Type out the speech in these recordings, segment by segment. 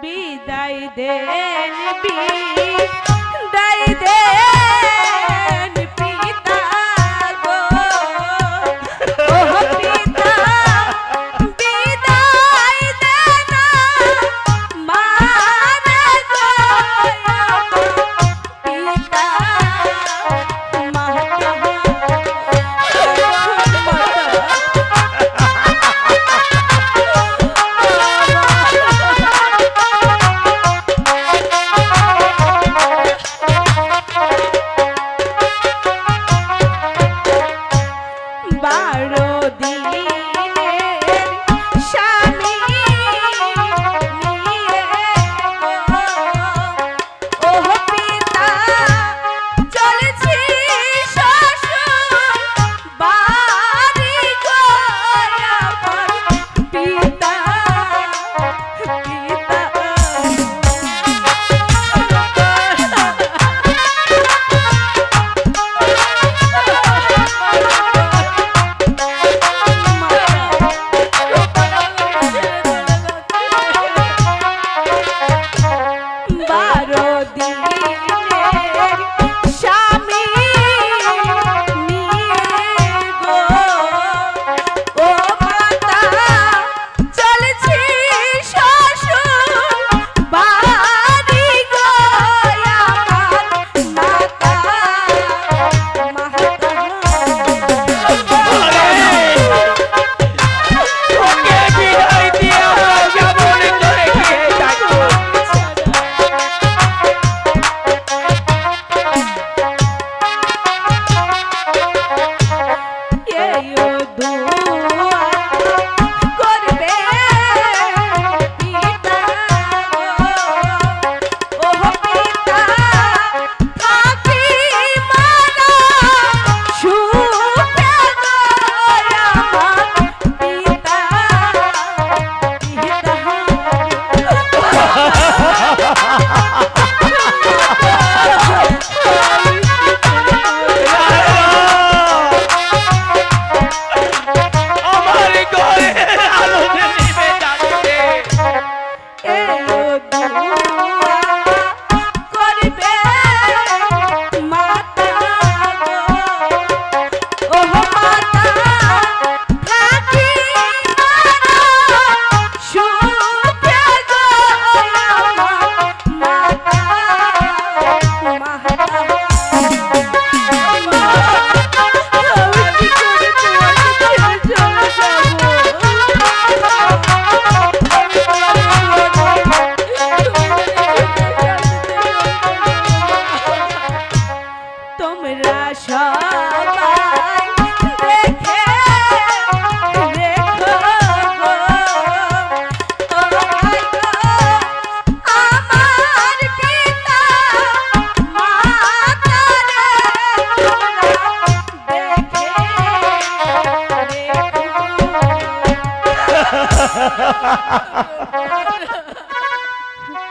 বিদায় দেন বিদায় দেন পিতা গো ও পিতা বিদায় দেন মারে গো পিতা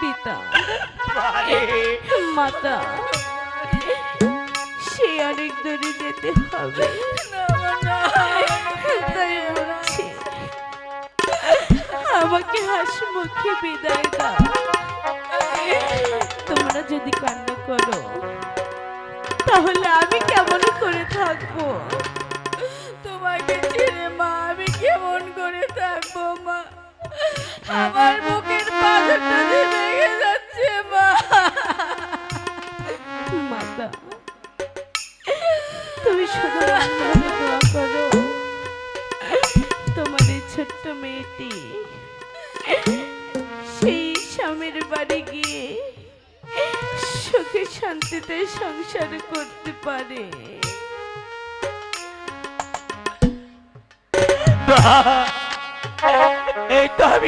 পিতা মাতা সে অনেক দূরে যেতে হবে তাই বলছি আমাকে হাসি মুখে বিদায় দাও। তোমরা যদি কান্না করো তাহলে আমি কেমন করে থাকবো? তোমাকে ছেড়ে মা আমি কেমন করে থাকবো মা? আমার বুকের পাথরটা ভেঙে যাচ্ছে মা। মাতা তুমি শুধু দোয়া করো তোমার এই ছোট্ট মেয়েটি সেই স্বামীর বাড়ি গিয়ে সুখে শান্তিতে সংসার করতে পারে। এই তো আমি